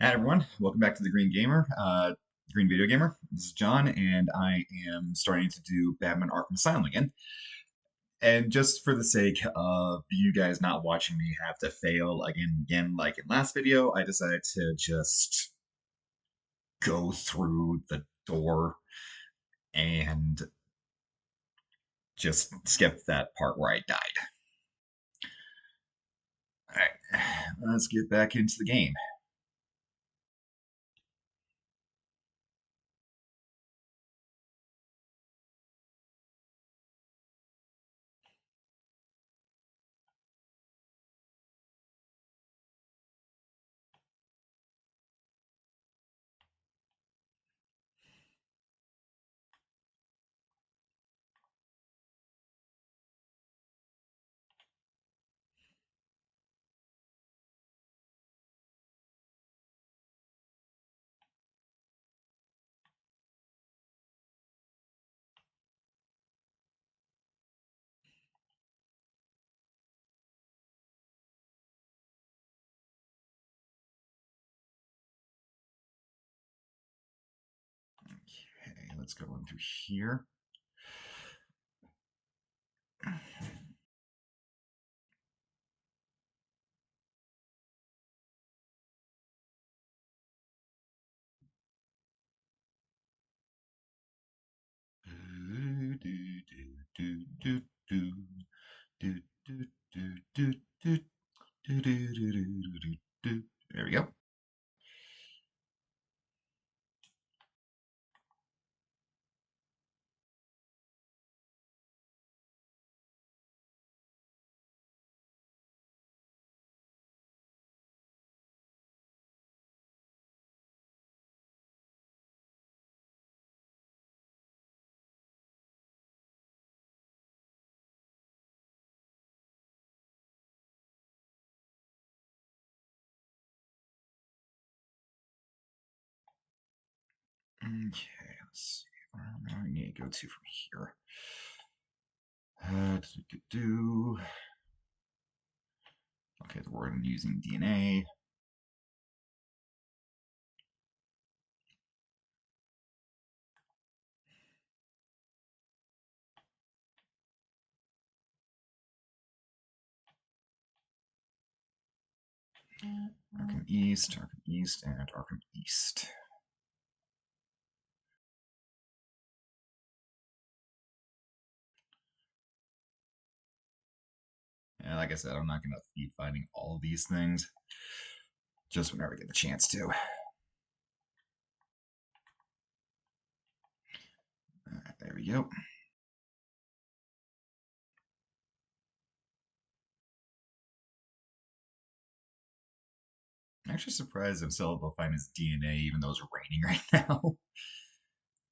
Hi everyone, welcome back to the Green Gamer, Green Video Gamer. This is John, and I am starting to do Batman Arkham Asylum again. And just for the sake of you guys not watching me have to fail again and again, like in last video, I decided to just go through the door and just skip that part where I died. All right, let's get back into the game. Okay, let's go in through here. Do, do, do, do, do, do, do, do, do, do, do, do, do, do, do, do. There we go. Okay, let's see. Where do I need to go to from here? Do. Okay, the warden using DNA. Arkham East, and Arkham East. And like I said, I'm not going to be finding all of these things, just whenever I get the chance to. There we go. I'm actually surprised I'm still able to find his DNA, even though it's raining right now.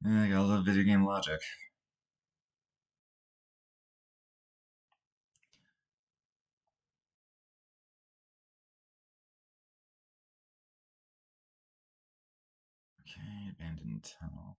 I got a little video game logic. Okay, abandoned tunnel.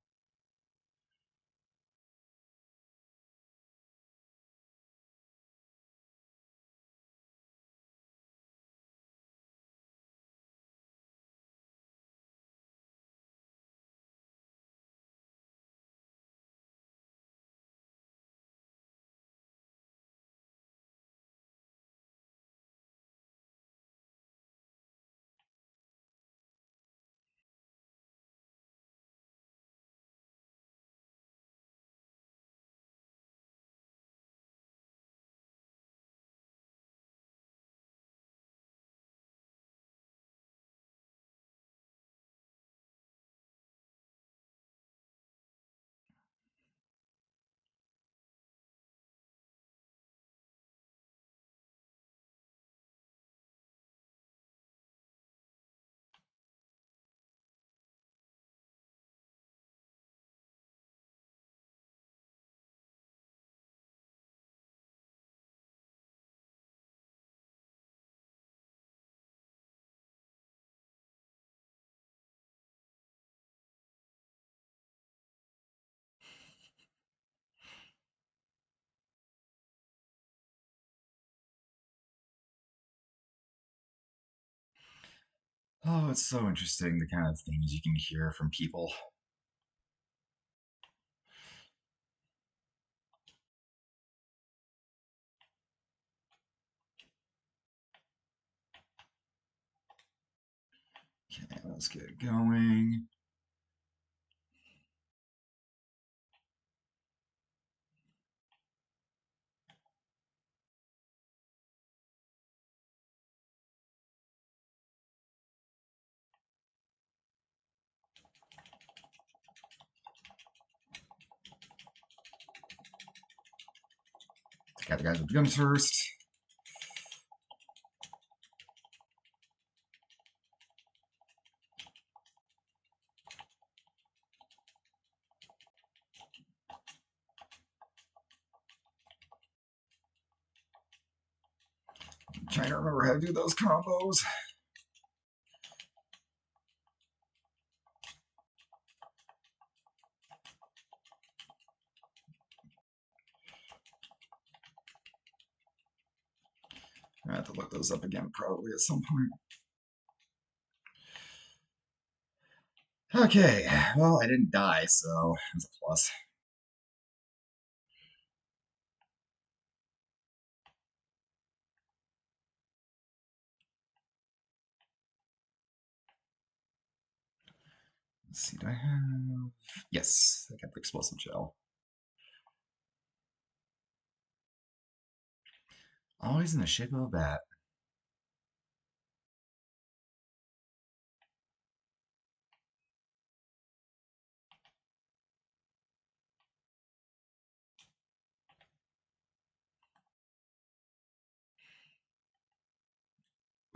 Oh, it's so interesting the kind of things you can hear from people. Okay, let's get going. Take out the guys with guns first. I'm trying to remember how to do those combos. I have to look those up again probably at some point. Okay, well, I didn't die, so that's a plus. Let's see, do I have... Yes, I got the explosive gel. Always in the shape of a bat.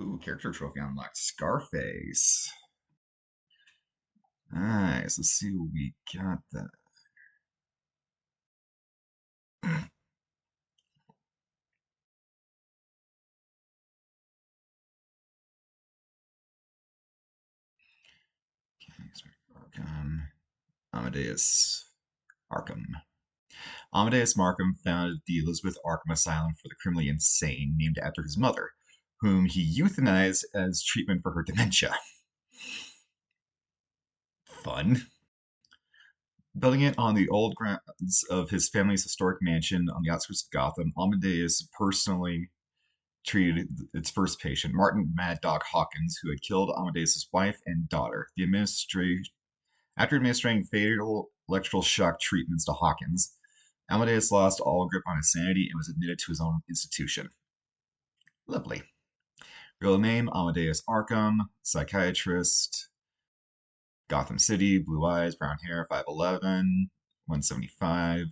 Ooh, character trophy unlocked. Scarface. Nice, let's see what we got then. Arkham. Amadeus Arkham. Amadeus Markham founded the Elizabeth Arkham Asylum for the criminally insane, named after his mother, whom he euthanized as treatment for her dementia. Fun. Building it on the old grounds of his family's historic mansion on the outskirts of Gotham, Amadeus personally treated its first patient, Martin Mad Dog Hawkins, who had killed Amadeus's wife and daughter. After administering fatal electrical shock treatments to Hawkins, Amadeus lost all grip on his sanity and was admitted to his own institution. Lovely. Real name Amadeus Arkham, psychiatrist, Gotham City, blue eyes, brown hair, 5'11, 175.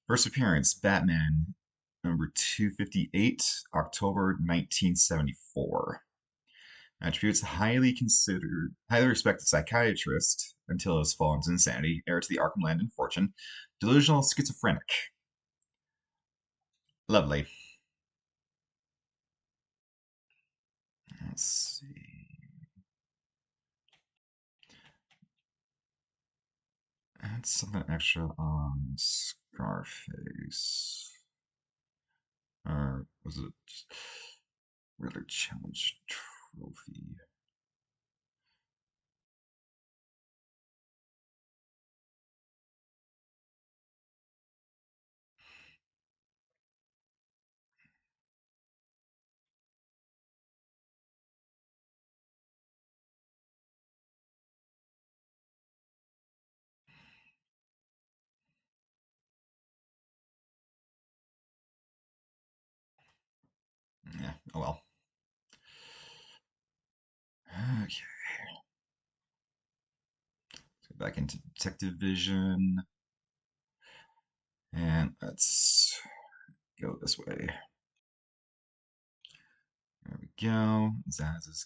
First appearance Batman number 258, October 1974. Attributes highly respected psychiatrist until his fall into insanity, heir to the Arkham land and fortune, delusional schizophrenic. Lovely. Let's see. Add something extra on Scarface. Or was it just regular challenge trophy? Yeah, oh well. Okay, let's go back into Detective Vision. And let's go this way. There we go. Zaz is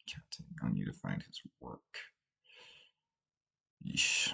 counting on you to find his work. Yeesh.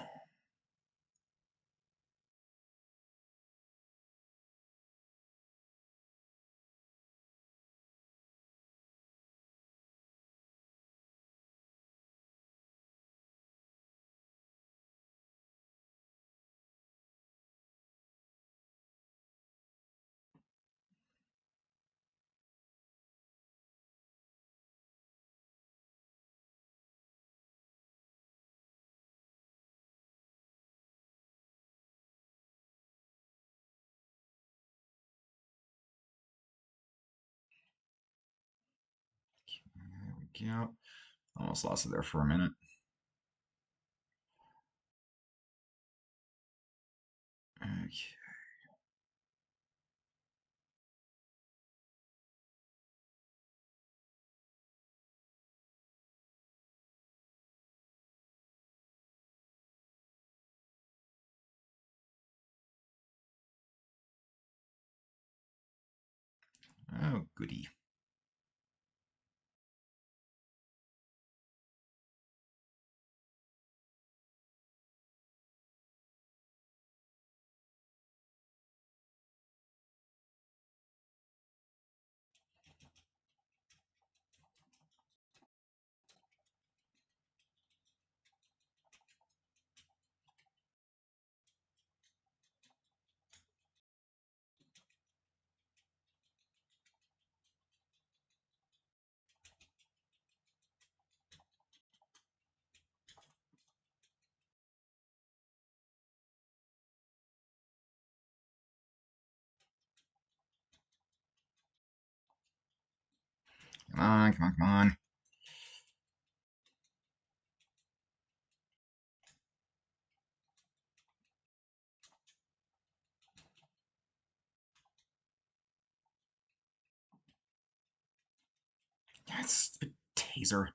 Yep. Almost lost it there for a minute. Okay. Oh, goody. Come on, come on, come on. Yes, taser.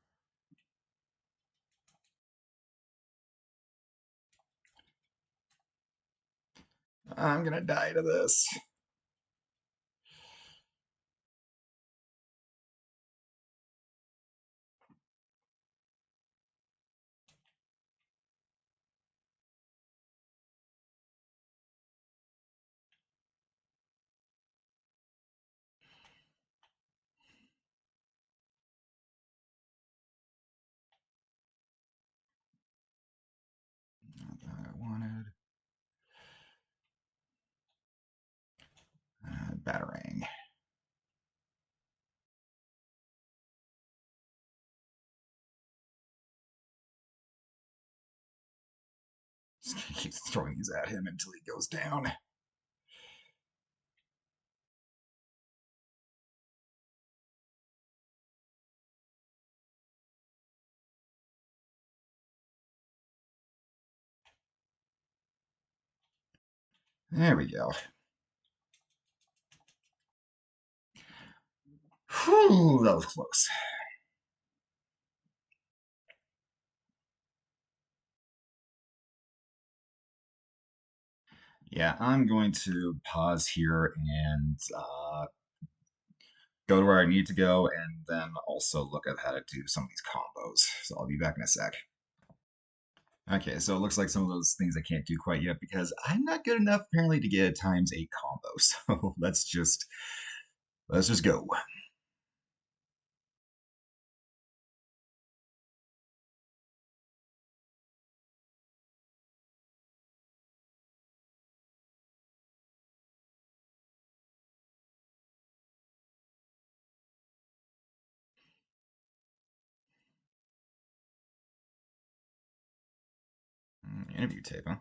I'm gonna die to this. Not that I wanted. Batarang. Just gonna keep throwing these at him until he goes down. There we go. Whew, that was close. Yeah, I'm going to pause here and go to where I need to go, and then also look at how to do some of these combos. So I'll be back in a sec. Okay, so it looks like some of those things I can't do quite yet because I'm not good enough apparently to get a ×8 combo. So let's just go. Interview tape, huh?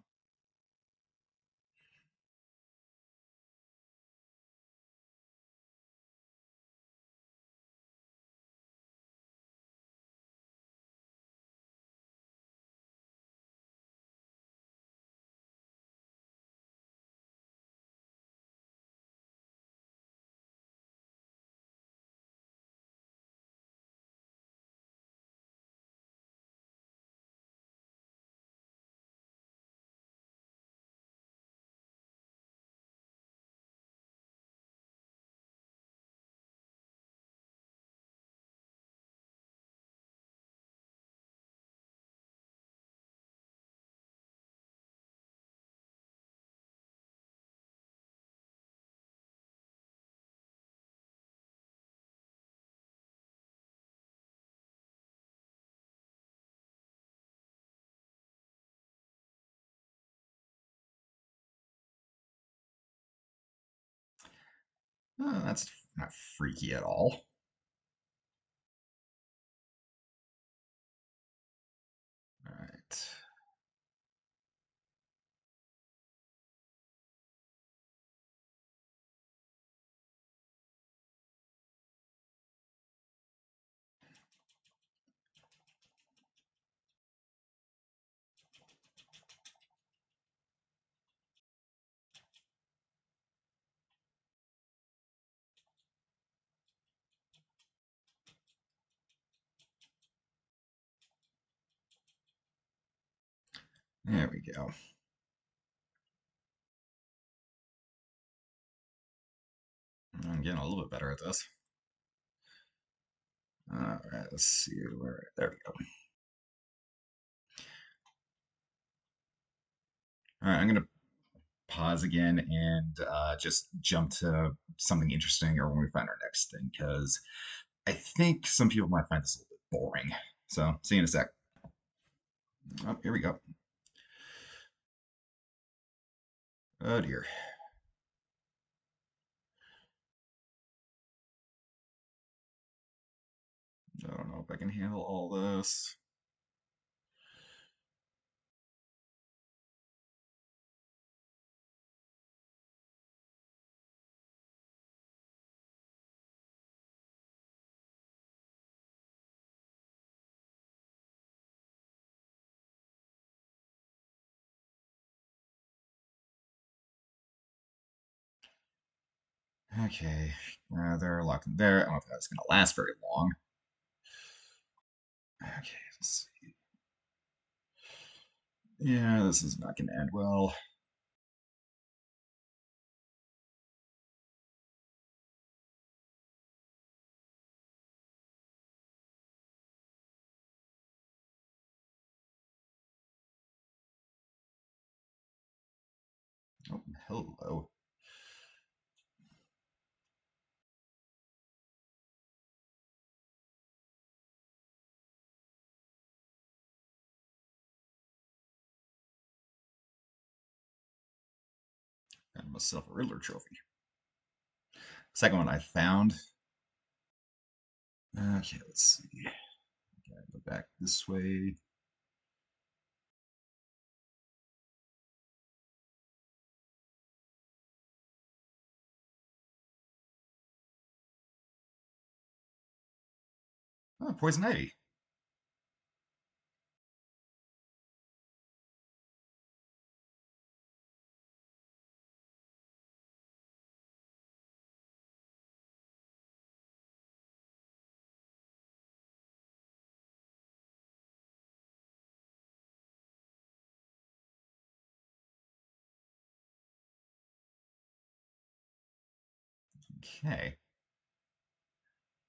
That's not freaky at all. All right. There we go. I'm getting a little bit better at this. All right, let's see where. There we go. All right, I'm gonna pause again and just jump to something interesting or when we find our next thing because I think some people might find this a little bit boring. So, see you in a sec. Oh, here we go. Oh dear. I don't know if I can handle all this. Okay, they're locked in there. I don't know if that's going to last very long. Okay, let's see. Yeah, this is not going to end well. Oh, hello. Got myself a Riddler trophy. Second one I found. Okay, let's see. Gotta go back this way. Oh, poison ivy. Okay.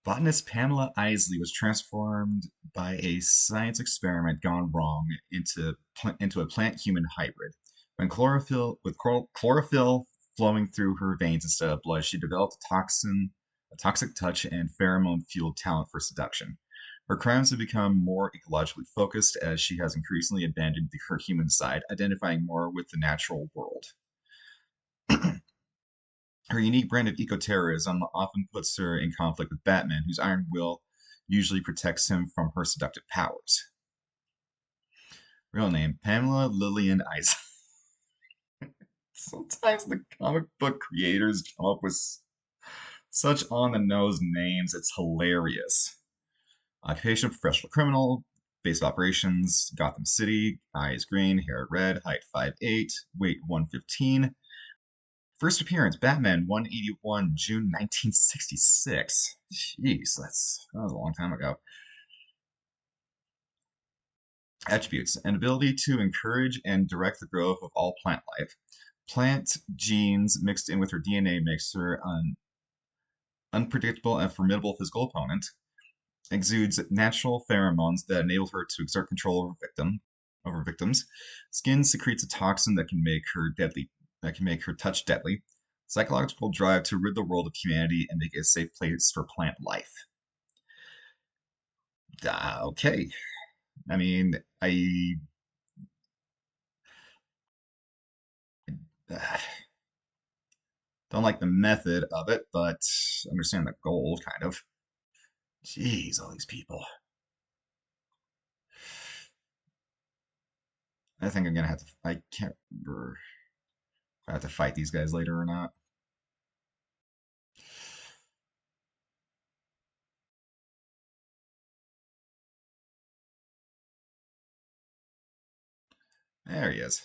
Botanist Pamela Isley was transformed by a science experiment gone wrong into a plant-human hybrid. When chlorophyll flowing through her veins instead of blood, she developed a toxic touch, and pheromone-fueled talent for seduction. Her crimes have become more ecologically focused as she has increasingly abandoned her human side, identifying more with the natural world. Her unique brand of eco-terrorism often puts her in conflict with Batman, whose iron will usually protects him from her seductive powers. Real name, Pamela Lillian Ice. Sometimes the comic book creators come up with such on-the-nose names, it's hilarious. Occupation, professional criminal, base of operations, Gotham City, eyes green, hair red, height 5'8", weight 115. First appearance, Batman 181, June 1966. Jeez, that was a long time ago. Attributes: an ability to encourage and direct the growth of all plant life. Plant genes mixed in with her DNA makes her an unpredictable and formidable physical opponent. Exudes natural pheromones that enable her to exert control over victims. Skin secretes a toxin that can make her deadly, that can make her touch deadly. Psychological drive to rid the world of humanity and make it a safe place for plant life. Okay. I mean, uh, don't like the method of it, but understand the goal, kind of. Jeez, all these people. I think I'm gonna have to. I can't remember if I have to fight these guys later or not. There he is.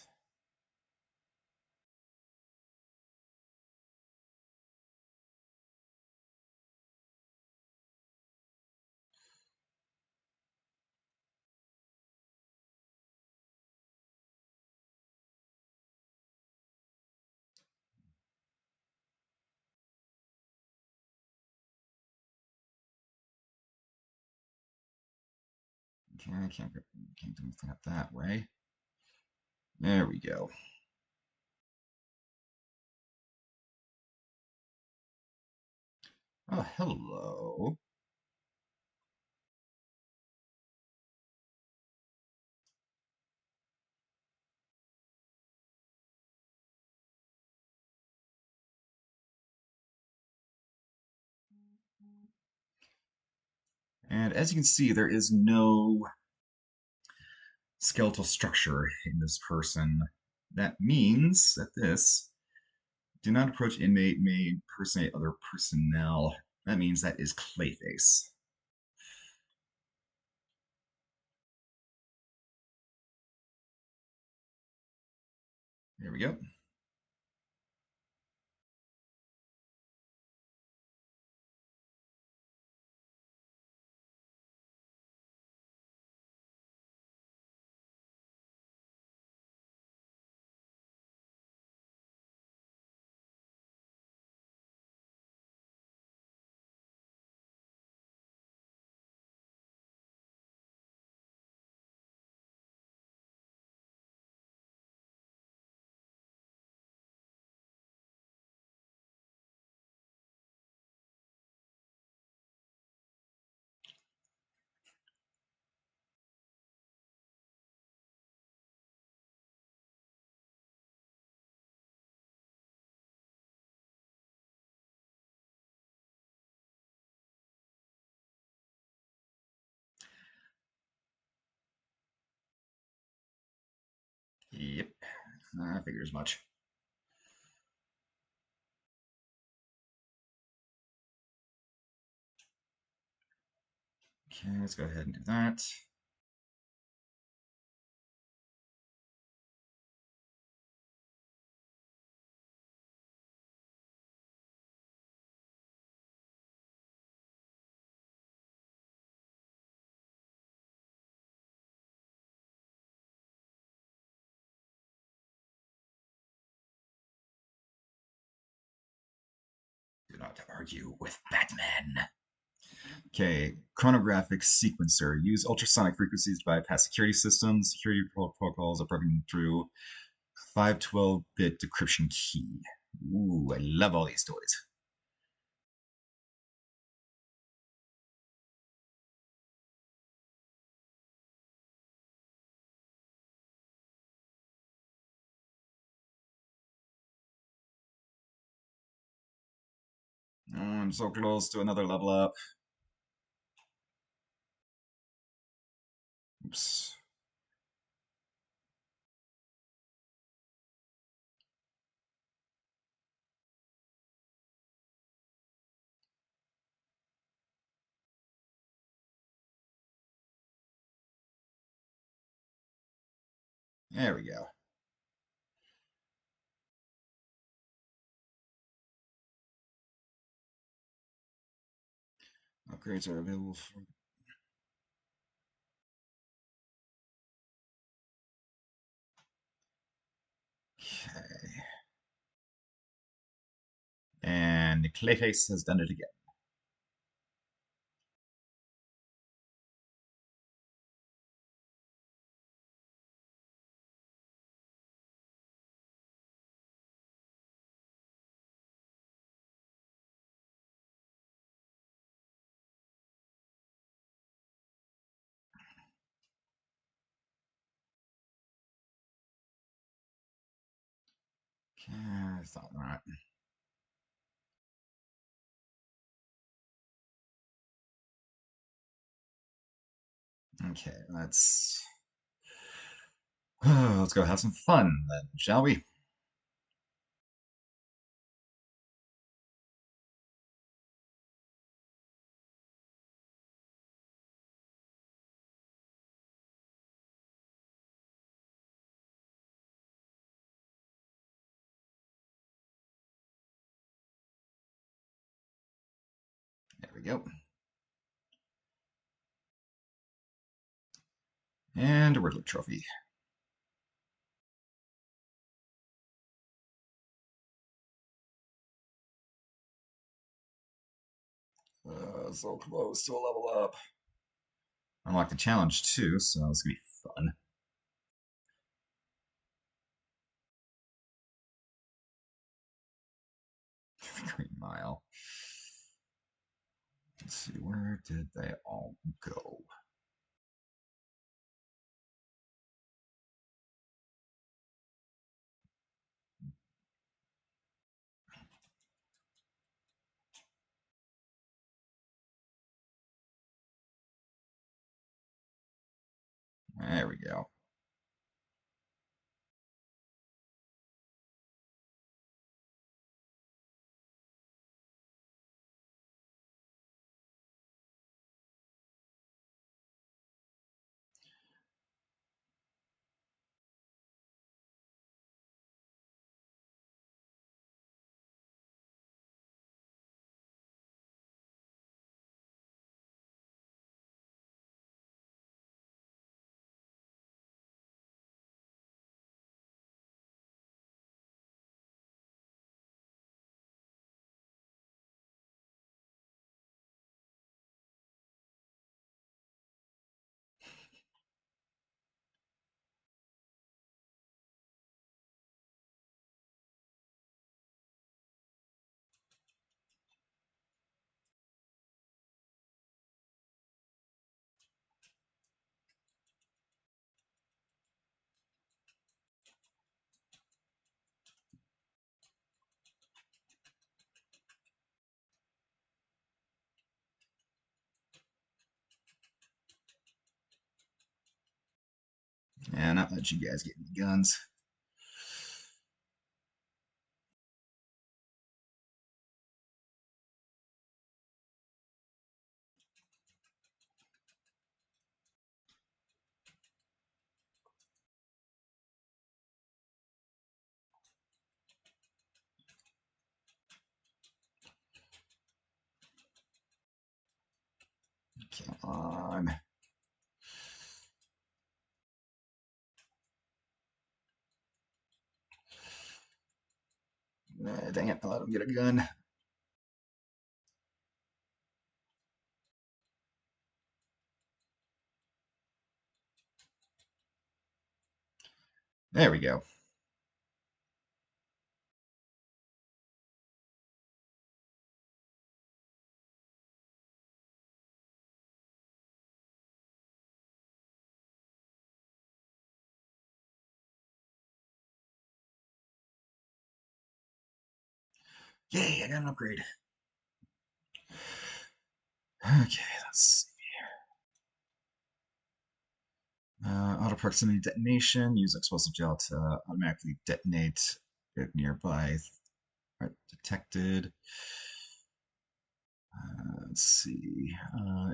Okay, I can't do anything up that way. There we go. Oh, hello. And as you can see, there is no skeletal structure in this person. That means that this do not approach inmate may impersonate other personnel. That means that is Clayface. There we go. Yep, I figured as much. Okay, let's go ahead and do that. Do not argue with Batman. Okay, chronographic sequencer. Use ultrasonic frequencies to bypass security systems. Security protocols are broken through 512-bit decryption key. Ooh, I love all these toys. Oh, I'm so close to another level up. Oops. There we go. Upgrades are available for. Okay. And Clayface has done it again. Okay, I thought that. Okay, let's go have some fun then, shall we? There we go. And a Riddler trophy. So close to a level up. Unlock the challenge too, so it's gonna be fun. Green Mile. Let's see, where did they all go? There we go. Yeah, not let you guys get any guns. Come on. Dang it, I let him get a gun. There we go. Yay, I got an upgrade. Okay, let's see. Auto proximity detonation. Use explosive gel to automatically detonate if nearby detected. Let's see.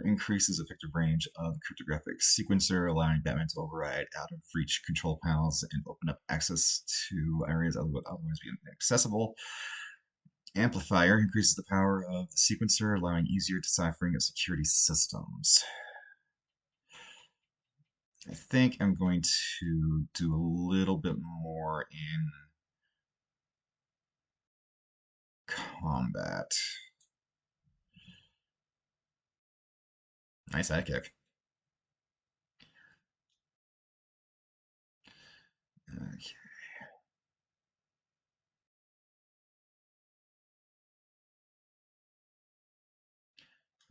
Increases effective range of the cryptographic sequencer, allowing Batman to override out of reach control panels and open up access to areas that would otherwise be inaccessible. Amplifier increases the power of the sequencer, allowing easier deciphering of security systems. I think I'm going to do a little bit more in combat. Nice sidekick. Okay,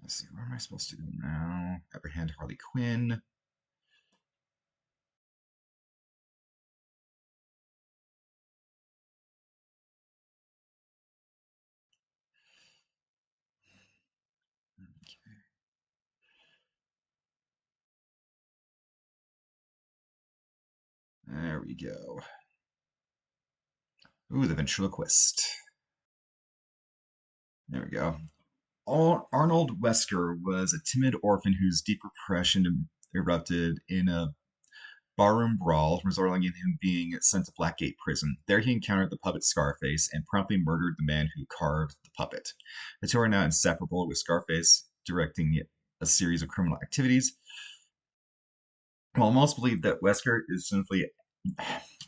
let's see. Where am I supposed to go now? Apprehend Harley Quinn. Okay, there we go. Ooh, the ventriloquist. There we go. Arnold Wesker was a timid orphan whose deep repression erupted in a barroom brawl, resulting in him being sent to Blackgate Prison. There he encountered the puppet Scarface and promptly murdered the man who carved the puppet. The two are now inseparable, with Scarface directing a series of criminal activities. While most believe that Wesker is simply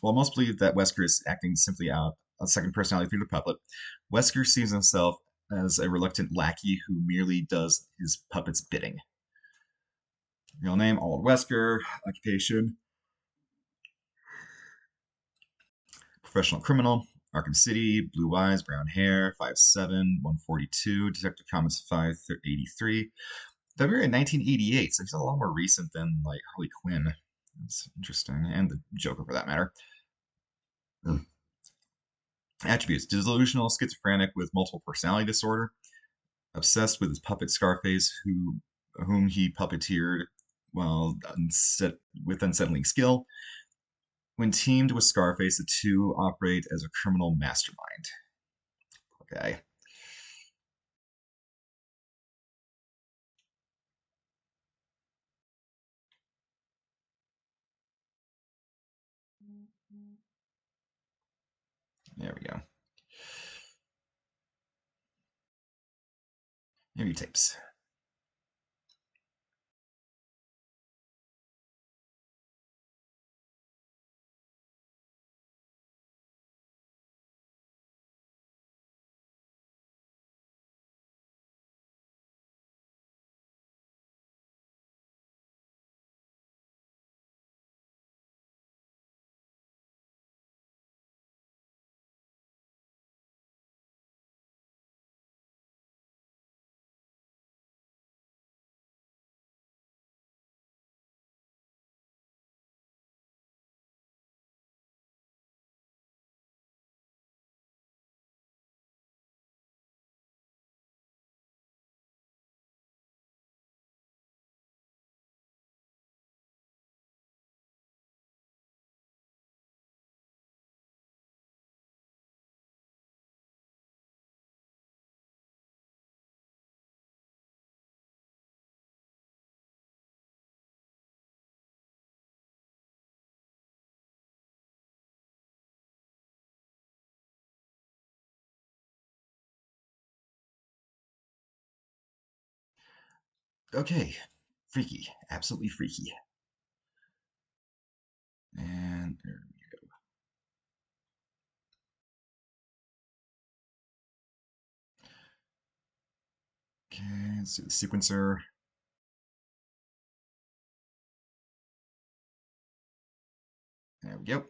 While most believe that Wesker is acting simply out a second personality through the puppet, Wesker sees himself as a reluctant lackey who merely does his puppet's bidding. Real name, Aldward Wesker. Occupation, professional criminal. Arkham City, blue eyes, brown hair, 5'7", 142. Detective Comics 583. February 1988, so he's a lot more recent than like Harley Quinn. That's interesting, and the Joker for that matter. Mm. Attributes: delusional, schizophrenic with multiple personality disorder, obsessed with his puppet Scarface, whom he puppeteered while with unsettling skill. When teamed with Scarface, the two operate as a criminal mastermind. Okay, there we go. Maybe tapes. Okay, freaky, absolutely freaky. And okay, let's do the sequencer. There we go.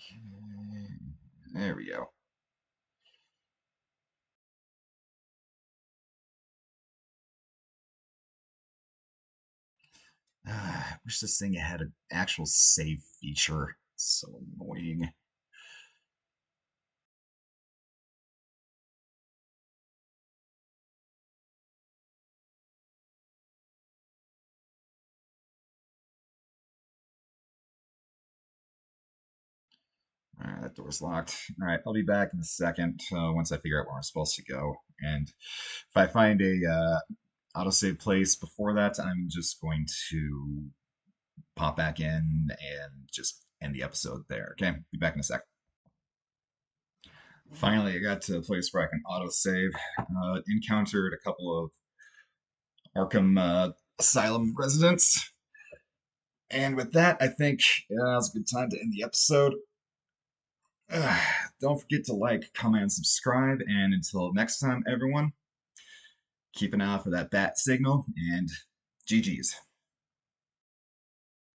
Okay, there we go. I wish this thing had an actual save feature. It's so annoying. All right, that door's locked. All right, I'll be back in a second once I figure out where I'm supposed to go. And if I find a autosave place before that, I'm just going to pop back in and just end the episode there. Okay, be back in a sec. Finally, I got to a place where I can autosave. Encountered a couple of Arkham Asylum residents. And with that, I think it's a good time to end the episode. Don't forget to like, comment, and subscribe. And until next time, everyone, keep an eye out for that bat signal and GG's.